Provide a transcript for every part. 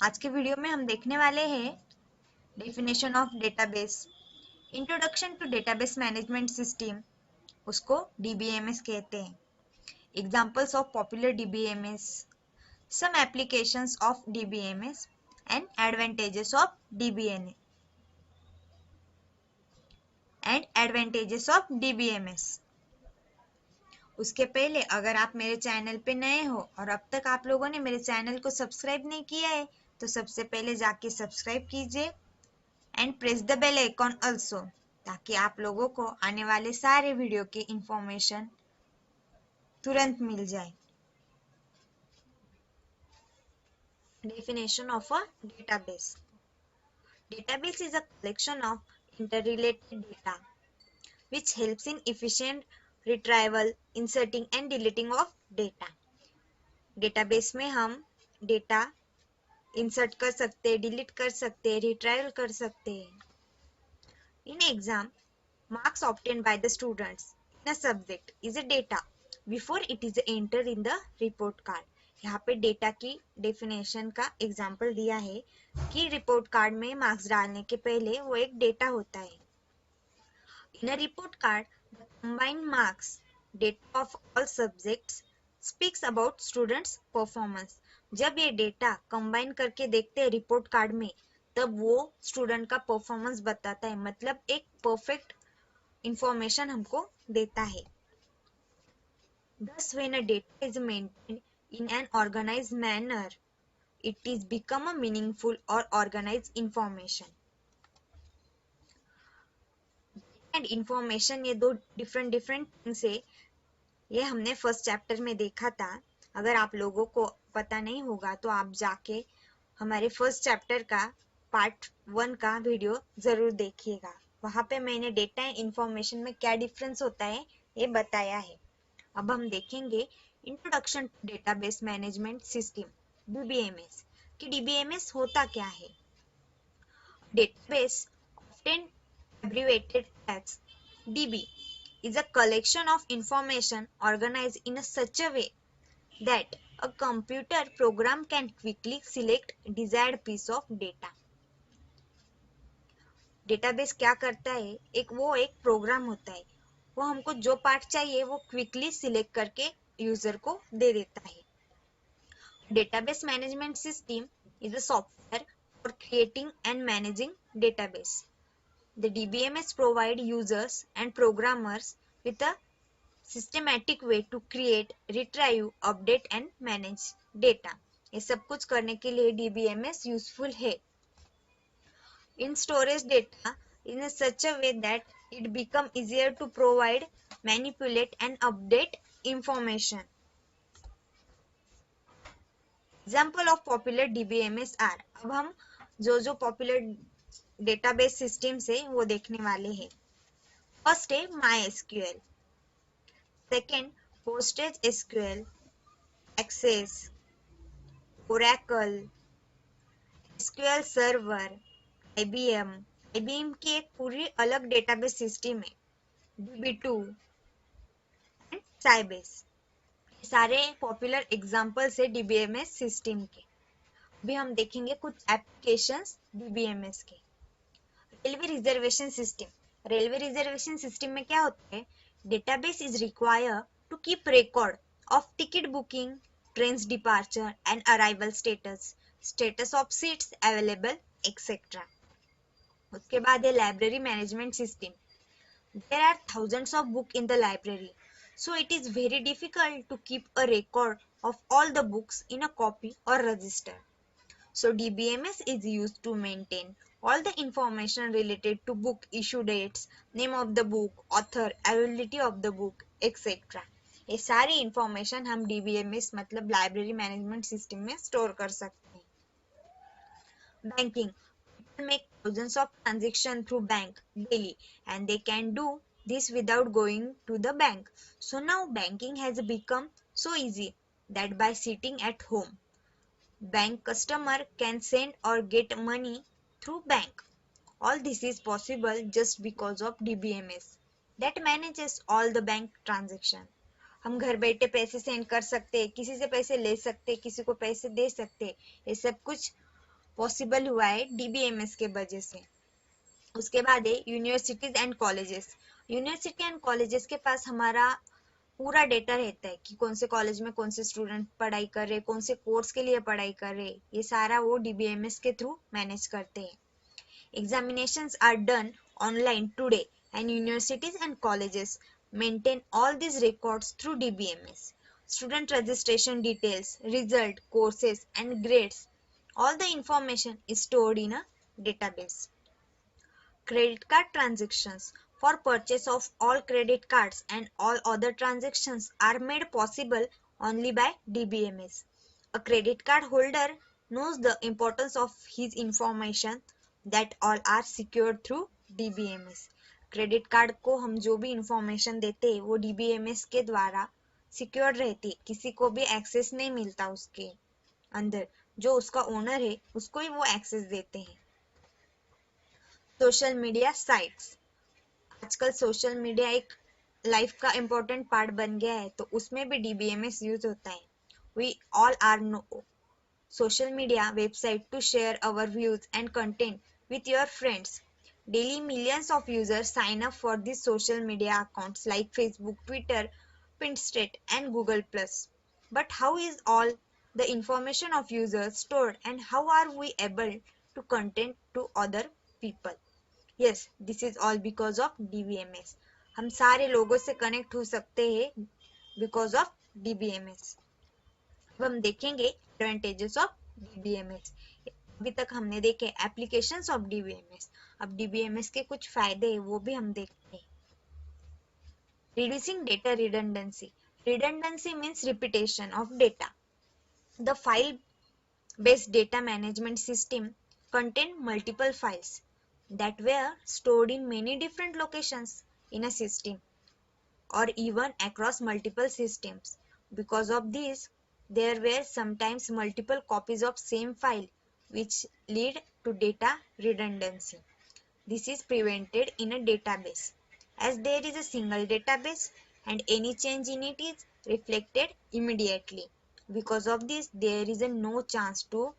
आज के वीडियो में हम देखने वाले हैं definition of database, introduction to database management system, उसको डीबीएमएस कहते हैं। Examples of popular DBMS, some applications of DBMS and advantages of DBMS उसके पहले अगर आप मेरे चैनल पे नए हो और अब तक आप लोगों ने मेरे चैनल को सब्सक्राइब नहीं किया है तो सबसे पहले जाके सब्सक्राइब कीजिए and press the bell icon also, ताकि आप लोगों को आने वाले सारे वीडियो की इंफॉर्मेशन तुरंत मिल जाए। Definition of a database. Database is a collection of interrelated data which helps in efficient retrieval, inserting and deleting of data. Database में हम डेटा इंसर्ट कर सकते हैं, डिलीट कर सकते हैं, रिट्राइवल कर सकते हैं। In exam, marks obtained by the students in a subject is a data before it is entered in the report card. यहाँ पे डेटा की डेफिनेशन का एग्जाम्पल दिया है कि रिपोर्ट कार्ड में मार्क्स डालने के पहले वो एक डेटा होता है। In a report card the combined marks data of all subjects speaks about students performance. जब ये डेटा कंबाइन करके देखते हैं रिपोर्ट कार्ड में, तब वो स्टूडेंट का परफॉर्मेंस बताता है, मतलब एक परफेक्ट इंफॉर्मेशन हमको देता है। Thus, when a data is maintained in an organized manner, it is become a meaningful or organized information. And information ये दो डिफरेंट थिंग्स है। ये हमने फर्स्ट चैप्टर में देखा था। अगर आप लोगों को पता नहीं होगा तो आप जाके हमारे फर्स्ट चैप्टर का पार्ट 1 का वीडियो जरूर देखिएगा। वहां पे मैंने डेटा एंड इंफॉर्मेशन में क्या डिफरेंस होता है ये बताया है। अब हम देखेंगे introduction to database management system DBMS कि डीबीएमएस होता क्या है। Database often abbreviated as DB is a collection of information organized in such a way that a computer program can quickly select desired piece of data. Database क्या करता है, एक programme होता है, वो हमको जो पार्ट चाहिए वो क्विकली सिलेक्ट करके यूजर को दे देता है। Database management system is a software for creating and managing database. The DBMS provide users and programmers with a systematic way to create, retrieve, update and manage data. ये सब कुछ करने के लिए DBMS useful है. In storage data in such a way that it become easier to provide, manipulate and update information. Example of popular DBMS are, अब हम जो popular डेटाबेस सिस्टम से वो देखने वाले हैं। फर्स्ट है MySQL, second Postgres SQL, Access, Oracle, SQL server, IBM की एक पूरी अलग डेटाबेस सिस्टम है, DB2 एंड साइबेस। सारे पॉपुलर एग्जांपल्स है डीबीएमएस सिस्टम के। अभी हम देखेंगे कुछ एप्लीकेशंस डीबीएमएस के। Railway reservation system, railway reservation system में क्या होता है, database is required to keep record of ticket booking, trains departure and arrival status of seats available, etc. उसके बाद है library management system. There are thousands of books in the library, so it is very difficult to keep a record of all the books in a copy or register. So DBMS is used to maintain all the information related to book issue dates, name of the book, author, availability of the book, etc. ये सारी information हम DBMS मतलब library management system में store कर सकते हैं। Banking, people make thousands of transactions through bank daily and they can do this without going to the bank. So now banking has become so easy that by sitting at home, bank customer can send or get money through bank. All this is possible just because of DBMS that manages all the bank transaction. हम घर बैठे पैसे send कर सकते हैं, किसी से पैसे ले सकते हैं, किसी को पैसे दे सकते हैं। ये सब कुछ पॉसिबल हुआ है डीबीएमएस के वजह से। उसके बाद है universities and colleges. University and colleges के पास हमारा पूरा डेटा रहता है कि कौन से कॉलेज में कौन से स्टूडेंट पढ़ाई कर रहे, कौन से कोर्स के लिए पढ़ाई कर रहे, ये सारा वो डीबीएमएस के थ्रू मैनेज करते हैं। Examinations are done online today, and universities and colleges maintain all these records through DBMS. Student registration details, result, courses, and grades. All the information is stored in a database. Credit card transactions. For purchase of all credit cards and all other transactions are made possible only by DBMS. A credit card holder knows the importance of his information that all are secured through DBMS. Credit card को हम जो भी information देते हैं वो DBMS के द्वारा secure रहती है, किसी को भी एक्सेस नहीं मिलता उसके अंदर, जो उसका ओनर है उसको ही वो एक्सेस देते हैं। Social media sites. आजकल सोशल मीडिया एक लाइफ का इम्पोर्टेंट पार्ट बन गया है, तो उसमें भी डीबीएमएस यूज होता है। We all are know social media website to share our views and content with your friends. Daily millions of users sign up for these social media accounts like Facebook, Twitter, Pinterest, and Google+. But how is all the information of users stored, and how are we able to content to other people? Yes, this is all because of DBMS. हम सारे लोगों से connect हो सकते हैं because of DBMS. अब हम देखेंगे एडवांटेजेस ऑफ डीबीएमएस। अभी तक हमने देखे एप्लीकेशंस ऑफ डीबीएमएस, अब डीबीएमएस के कुछ फायदे हैं वो भी हम देखते हैं। Reducing data redundancy. Redundancy means repetition of data. The file based data management system contain multiple files that were stored in many different locations in a system or even across multiple systems. Because of this, there were sometimes multiple copies of same file, which lead to data redundancy. This is prevented in a database, as there is a single database and any change in it is reflected immediately. Because of this, there is a no chance to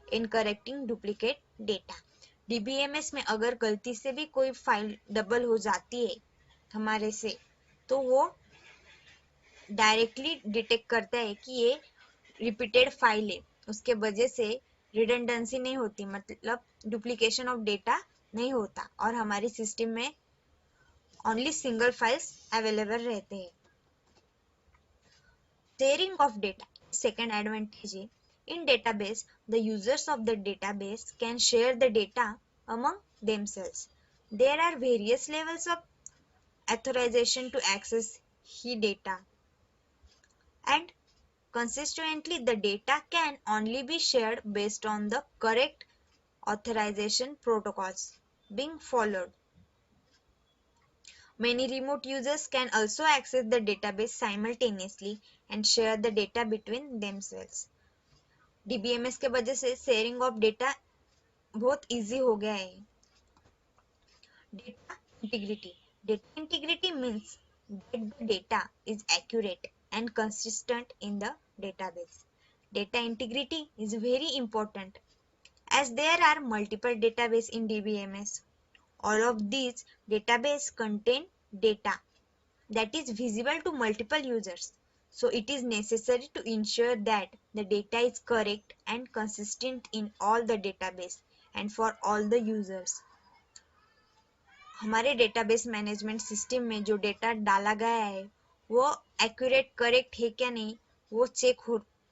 in correcting duplicate data. DBMS में अगर गलती से भी कोई file double हो जाती है हमारे से, तो वो डायरेक्टली डिटेक्ट करता है कि ये रिपीटेड फाइल है, उसके वजह से रिडंडेंसी नहीं होती, मतलब डुप्लीकेशन ऑफ डेटा नहीं होता और हमारी सिस्टम में ओनली सिंगल फाइल्स अवेलेबल रहते हैं। Sharing of data, second advantage है, in database the users of the database can share the data among themselves. There are various levels of authorization to access the data, and consequently the data can only be shared based on the correct authorization protocols being followed. Many remote users can also access the database simultaneously and share the data between themselves. DBMS के वजह से sharing of data बहुत easy हो गया है। Data integrity. Data integrity means that the data is accurate and consistent in the database. Data integrity is very important as there are multiple databases in DBMS. All of these databases contain data that is visible to multiple users. So it is necessary to ensure that the data is correct and consistent in all the database and for all the users. हमारे database management system में जो data डाला गया है वो accurate correct है क्या नहीं वो चेक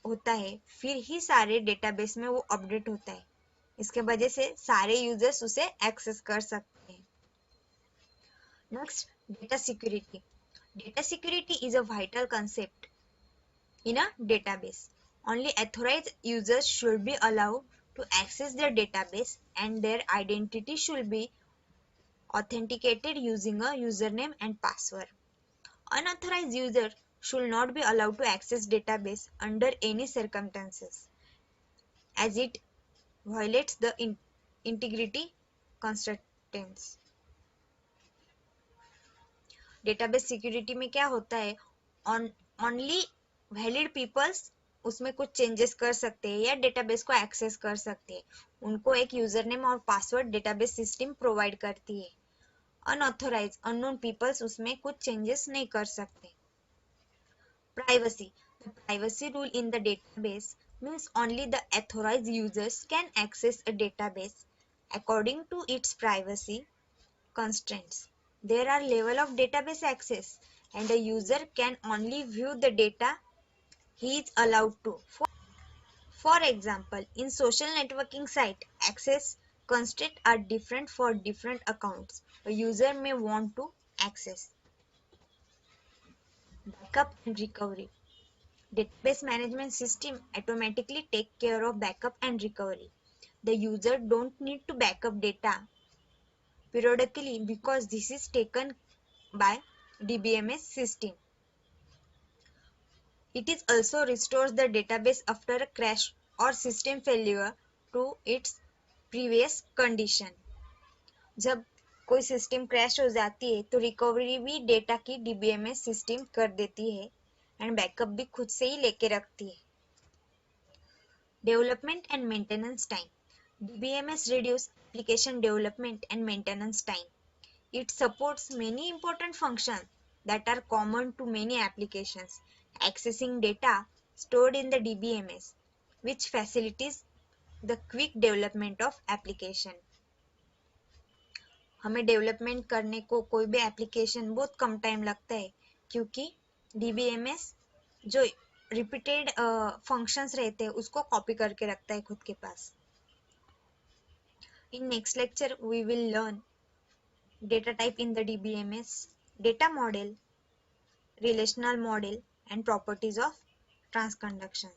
होता है, फिर ही सारे डेटाबेस में वो अपडेट होता है। इसके वजह से सारे यूजर्स उसे एक्सेस कर सकते हैं। Next, data security. Data security is a vital concept in a database. Only authorized users should be allowed to access their database and their identity should be authenticated using a username and password. Unauthorized user should not be allowed to access database under any circumstances as it violates the integrity constraints. Database security में क्या होता है, only valid peoples उसमें कुछ changes कर सकते हैं या डेटाबेस को एक्सेस कर सकते हैं। उनको एक यूजर नेम और पासवर्ड डेटाबेस सिस्टम प्रोवाइड करती है। अनऑथोराइज अननोन पीपल्स उसमें कुछ चेंजेस नहीं कर सकते। Privacy. The privacy rule in the database means only the authorized users can access a database according to its privacy constraints. There are level of database access and a user can only view the data he is allowed to. For example, in social networking site, access constraints are different for different accounts. A user may want to access. Backup and recovery. Database management system automatically take care of backup and recovery. The user don't need to backup data periodically because this is taken by DBMS system. It is also restores the database after a crash or system failure to its previous condition. जब कोई system crash हो जाती है तो recovery भी data की DBMS system कर देती है एंड बैकअप भी खुद से ही लेके रखती है। Development and maintenance time. DBMS reduces application development and maintenance time. It supports many important functions that are common to many applications. Accessing data stored in the DBMS, which facilitates the quick development of application. हमें development करने को कोई भी application बहुत कम time लगता है क्योंकि DBMS जो रिपीटेड फंक्शंस रहते हैं उसको कॉपी करके रखता है खुद के पास। In next lecture we will learn data type in the DBMS, data model, relational model and properties of transconduction.